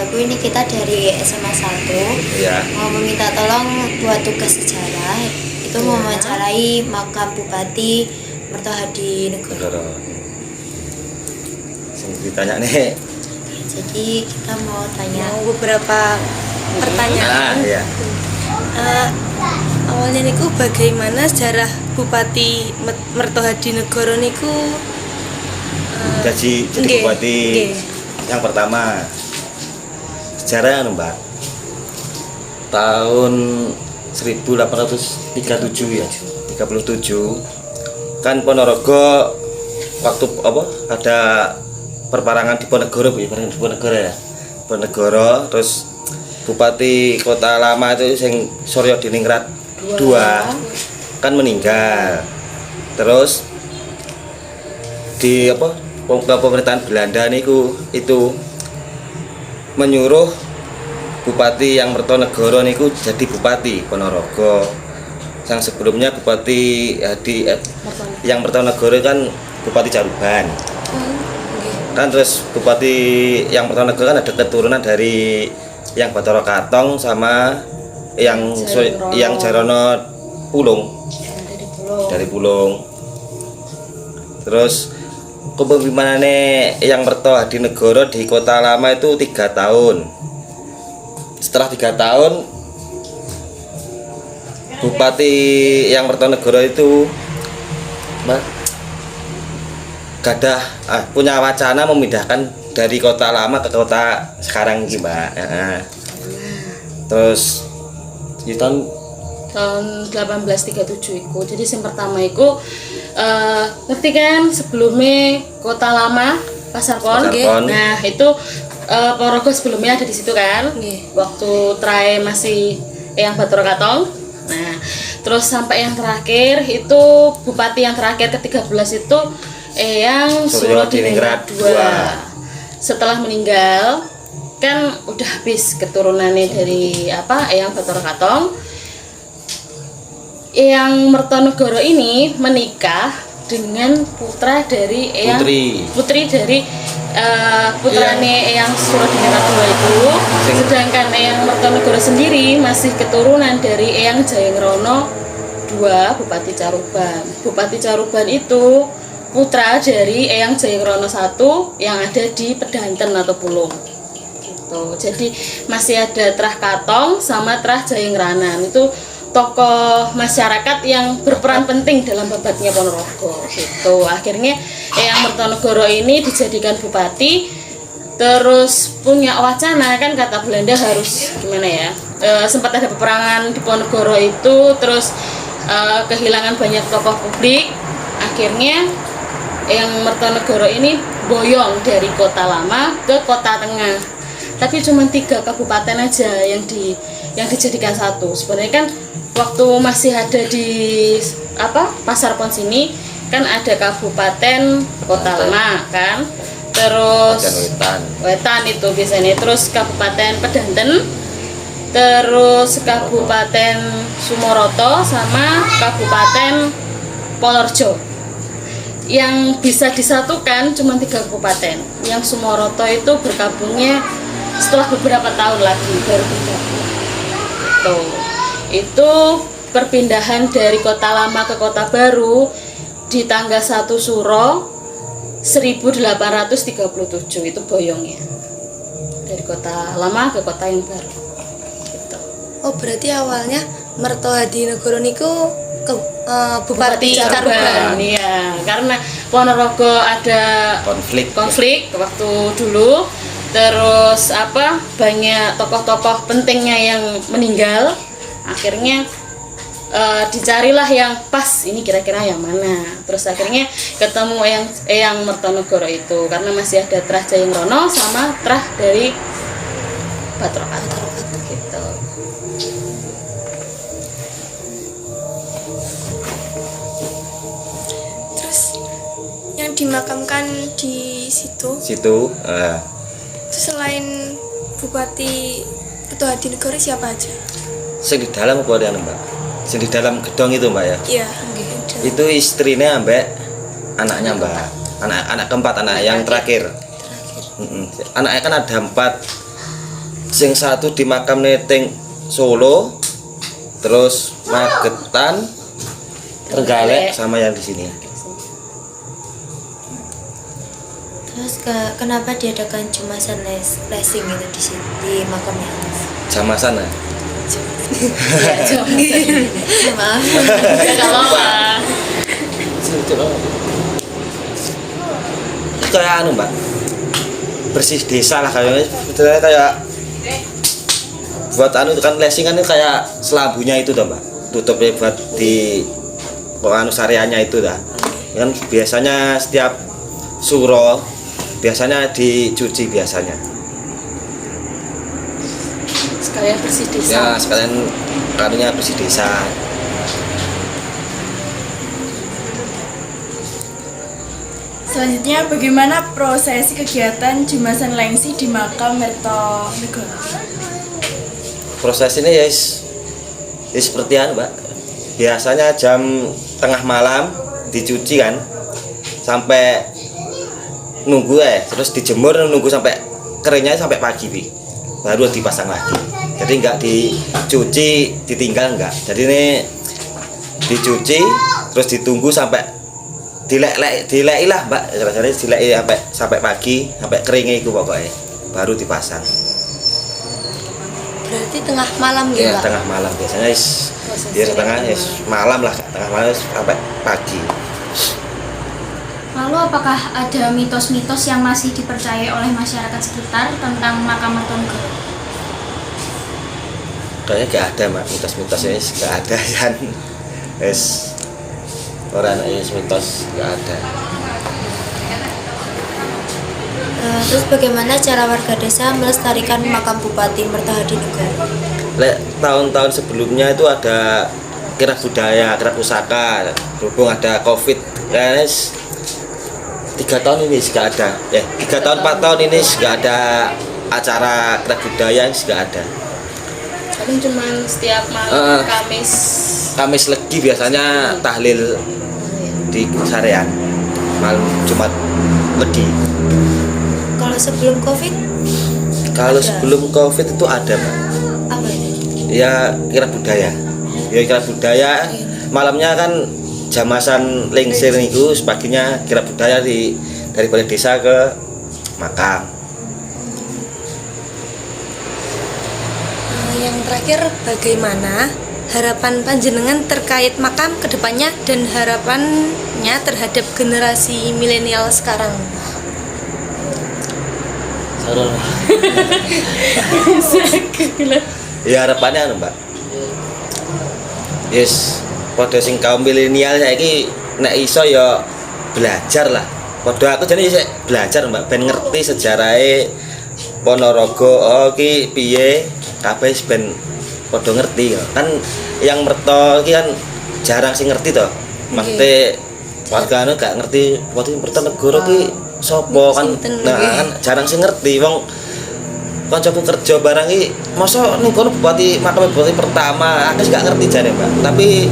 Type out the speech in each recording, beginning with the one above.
aku ini kita dari SMA 1 Ya. mau meminta tolong buat tugas sejarah. Itu mau mewawancarai makam Bupati Mertohadi Negoro. Negoro. Sing ditanya nih. Jadi kita mau tanya beberapa pertanyaan. Ya. Awalnya niku bagaimana sejarah Bupati Mertohadi Negoro niku Jadi nggih, bupati nggih. yang pertama sejarah Mbak. Tahun 1837 ya. 37 kan Ponorogo waktu apa ada perparangan di Ponegoro Bu, ya, di Ponegoro ya. Ponegoro terus Bupati Kota Lama itu sing Suryo Diningrat II kan meninggal. Terus di apa pemerintahan Belanda niku itu menyuruh Bupati yang Mertonegoro niku jadi Bupati Ponorogo. Yang sebelumnya Bupati yang Mertonegoro kan Bupati Caruban. Kan terus Bupati yang Mertonegoro kan ada keturunan dari yang Bathara Katong sama yang Jarono Pulung. Dari Pulung. Terus kepemimpinannya yang Mertohadi Negoro di Kota Lama itu 3 tahun. Setelah 3 tahun Bupati yang Mertonegoro itu punya wacana memindahkan dari Kota Lama ke kota sekarang ini Mbak. Terus di tahun 1837 iku. Jadi yang pertama iku ngerti kan sebelumnya Kota Lama Pasar Pon. Nah, itu Ponorogo sebelumnya ada di situ kan. Waktu terakhir masih yang Bathara Katong. Nah, terus sampai yang terakhir itu Bupati yang terakhir ke-13 itu yang Suryo Diningrat II. Setelah meninggal kan udah habis keturunannya dari yang Bathara Katong. Yang Mertonegoro ini menikah dengan putra dari putri dari putrane Eyang Suryo Diningrat II itu. Sedangkan Eyang Mertonegoro sendiri masih keturunan dari Eyang Jayangrono II Bupati Caruban. Bupati Caruban itu putra dari Eyang Jayangrono I yang ada di Pedanten atau Pulung. Gitu. Jadi masih ada Trah Katong sama Trah Jayangranan. Itu tokoh masyarakat yang berperan penting dalam babatnya Ponorogo gitu. Akhirnya Eyang Mertonegoro ini dijadikan bupati, terus punya wacana kan kata Belanda harus gimana ya, sempat ada peperangan di Ponorogo itu, terus kehilangan banyak tokoh publik. Akhirnya Eyang Mertonegoro ini boyong dari Kota Lama ke Kota Tengah, tapi cuma 3 kabupaten aja yang dijadikan satu. Sebenarnya kan waktu masih ada di Pasar Pon sini kan ada Kabupaten Kota Lama kan, terus Wetan itu biasanya, terus Kabupaten Pedanten, terus Kabupaten Sumoroto sama Kabupaten Polorjo. Yang bisa disatukan cuma 3 kabupaten. Yang Sumoroto itu bergabungnya setelah beberapa tahun lagi baru bergabung. Itu perpindahan dari Kota Lama ke Kota Baru di tanggal 1 Suro 1837 itu boyongnya dari Kota Lama ke Kota yang baru gitu. Oh, berarti awalnya Mertohadi Negoro niku Bupati Caruban. Iya, karena Ponorogo ada konflik waktu dulu. Terus banyak tokoh-tokoh pentingnya yang meninggal. Akhirnya dicarilah yang pas, ini kira-kira yang mana. Terus akhirnya ketemu Eyang Mertonegoro itu karena masih ada Trah Jayangrono sama Trah dari Bathara Katong gitu. Terus yang dimakamkan di situ itu selain Bupati Mertohadi Negoro siapa aja? Sing di dalam apa ada Mbak? Sing di dalam gedung itu Mbak ya? Iya. Itu istrinya Mbak, anaknya Mbak, anak keempat, anak yang terakhir. Anaknya kan ada 4 Sing satu di makam Neteng Solo, terus Magetan, Trenggalek sama yang di sini. Terus kenapa diadakan jumasan lessing itu di sini di makamnya? Jamasan ya? Ya, jamasan. Maaf. Enggak apa-apa. Itu kayak anu mbak, bersih desa lah kayaknya. Sebetulnya kayak buat anu itu kan lessing kan itu kayak selabunya itu dah mbak, tutupnya buat di anu syariahnya itu dah. Kan biasanya setiap suro biasanya dicuci biasanya. Sekalian bersih desa. Ya sekalian anunya bersih desa. Selanjutnya, bagaimana prosesi kegiatan Jumasan Lengsi di makam Mertonegoro? Proses ini ya seperti anu mbak, biasanya jam tengah malam dicuci kan sampai nunggu terus dijemur nunggu sampai keringnya sampai pagi baru dipasang lagi. Jadi enggak dicuci ditinggal enggak, jadi ini dicuci terus ditunggu sampai dilek lah mbak, rasanya dilek sampai pagi sampai keringnya itu pokoknya baru dipasang. Berarti tengah malam gitu, Ya Pak? tengah malam biasanya malam lah, tengah malam sampai pagi. Lalu apakah ada mitos-mitos yang masih dipercayai oleh masyarakat sekitar tentang makam Mertonegoro? Kayaknya gak ada mbak, mitos-mitosnya gak ada kan. Orang mitos gak ada. Terus bagaimana cara warga desa melestarikan makam Bupati Mertohadinegoro? Tahun-tahun sebelumnya itu ada kirab budaya, kirab pusaka, berhubung ada COVID, guys. 3 tahun ini nggak ada, 3 tahun 4 tahun ini nggak ada acara kirab budaya, nggak ada. Paling cuman setiap malam Kamis Legi biasanya tahlil di Sarean, malam Jumat Legi. Kalau sebelum COVID? Kalau Ada. sebelum COVID itu ada mbak. Apa itu? Ya kirab budaya. Ya kirab budaya. Malamnya kan jamasan lengsir niku, paginya kirab budaya dari balai desa ke makam. Yang terakhir, bagaimana harapan panjenengan terkait makam kedepannya dan harapannya terhadap generasi milenial sekarang? Ya harapannya anu mbak, pada sing kaum milenial saiki nek iso ya belajar lah. Pada aku jadi belajar mbak, ben ngerti sejarahnya Ponorogo ki piye, kabeh ben pada ngerti kan. Yang merto ki kan jarang sing ngerti toh. Maksudnya warga anu gak ngerti Bupati Mertonegoro ki sopo kan. Nah kan jarang sing ngerti wong kancaku kerja barang iki masa ning kono makam bupati pertama aku gak ngerti jane mbak. Tapi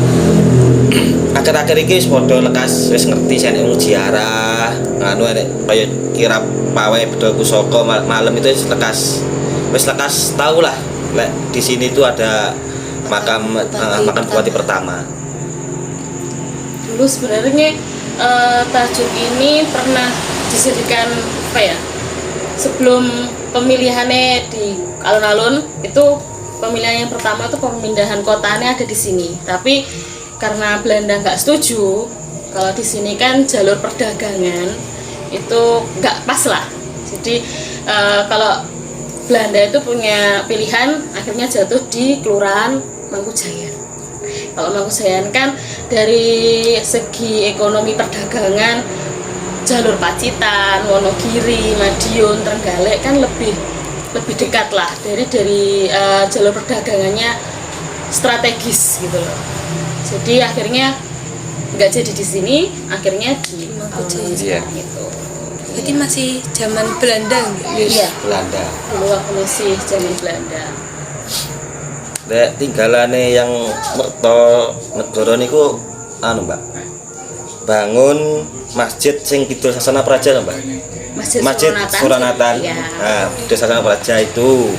akhir-akhir iki wis padha lekas wis ngerti sing ziarah anu kaya kirab pawai bedol pusaka malam itu wis lekas tahu lah lek di sini tuh ada makam bupati pertama. Dulu sebenarnya tajuk ini pernah disediakan sebelum pemilihannya di alun-alun itu. Pemilihan yang pertama itu pemindahan kotanya ada di sini, tapi karena Belanda nggak setuju kalau di sini kan jalur perdagangan itu nggak pas lah. Jadi kalau Belanda itu punya pilihan akhirnya jatuh di Kelurahan Mangkujayan. Kalau Mangkujayan kan dari segi ekonomi perdagangan jalur Pacitan, Wonogiri, Madiun, Trenggalek kan lebih dekat lah dari jalur perdagangannya strategis gitu loh. Jadi akhirnya nggak jadi di sini, akhirnya di Mangkujayan. Gitu. Berarti masih zaman Belanda nggak? Iya. Belanda. Dulu waktu masih zaman Belanda. Lek tinggalane yang Mertonegoro niku anu mbak, bangun masjid sing Kidul Sasana Praja lho mbak. Masjid Suranatan. Ya. Nah, Desa Sang Praja itu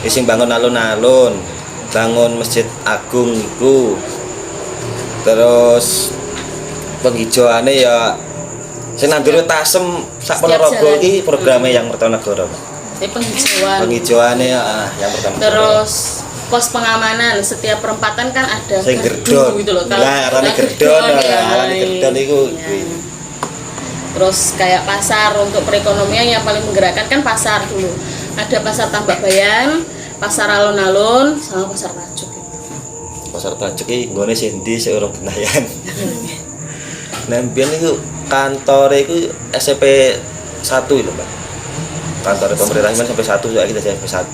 ising bangun alun-alun, bangun Masjid Agung itu. Terus penghijauannya ya sing nandur tasem sak Ponorogo iki programnya yang Mertonegoro. Jadi penghijauan. Penghijauannya yang pertama. Terus pos pengamanan setiap perempatan kan ada sing gardu gerdon gitu loh. lah arane gerdon iku terus kayak pasar untuk perekonomian yang paling menggerakkan kan pasar dulu, ada pasar Tambak Bayan, pasar alun-alun, sama pasar Tajuk gitu. Pasar Tajuk iki nggone sing ndi sing urung Benayan. Nah biyen iku kantore iku SMP 1 lho Mbak, kantor pemerintah sampai 1 soalnya kita SMP 1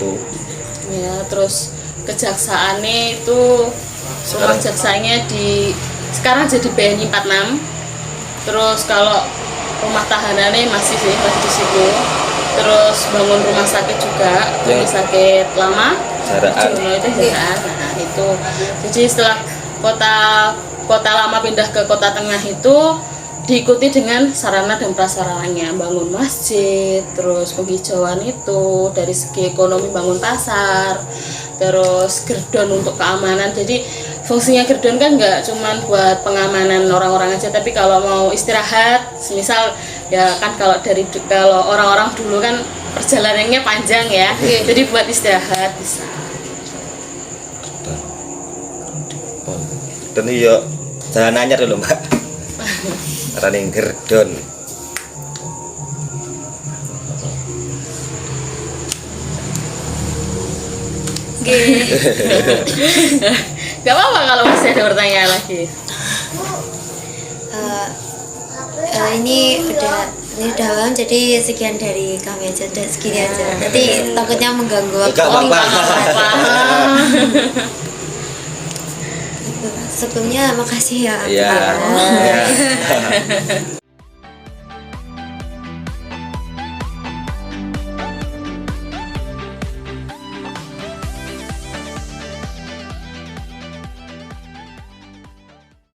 ya. Terus kejaksaannya itu rumah jaksanya sekarang jadi BNI 46. Terus kalau rumah tahanannya masih di situ. Terus bangun rumah sakit juga, rumah sakit lama Jono itu Jaraan. Nah itu jadi setelah kota lama pindah ke kota tengah itu diikuti dengan sarana dan prasarananya, bangun masjid, terus penghijauan itu dari segi ekonomi, bangun pasar, terus gerdon untuk keamanan. Jadi fungsinya gerdon kan nggak cuman buat pengamanan orang-orang aja, tapi kalau mau istirahat, misal ya kan kalau orang-orang dulu kan perjalanannya panjang ya, jadi buat istirahat bisa. Dan iya jalan anyar lho Mbak. Running gerdon. Gak apa-apa kalau masih ada pertanyaan lagi. Ini udah malam, jadi sekian dari kami aja, udah segini aja. Nanti takutnya mengganggu waktu. Gak apa-apa. Sebelumnya makasih ya. Iya.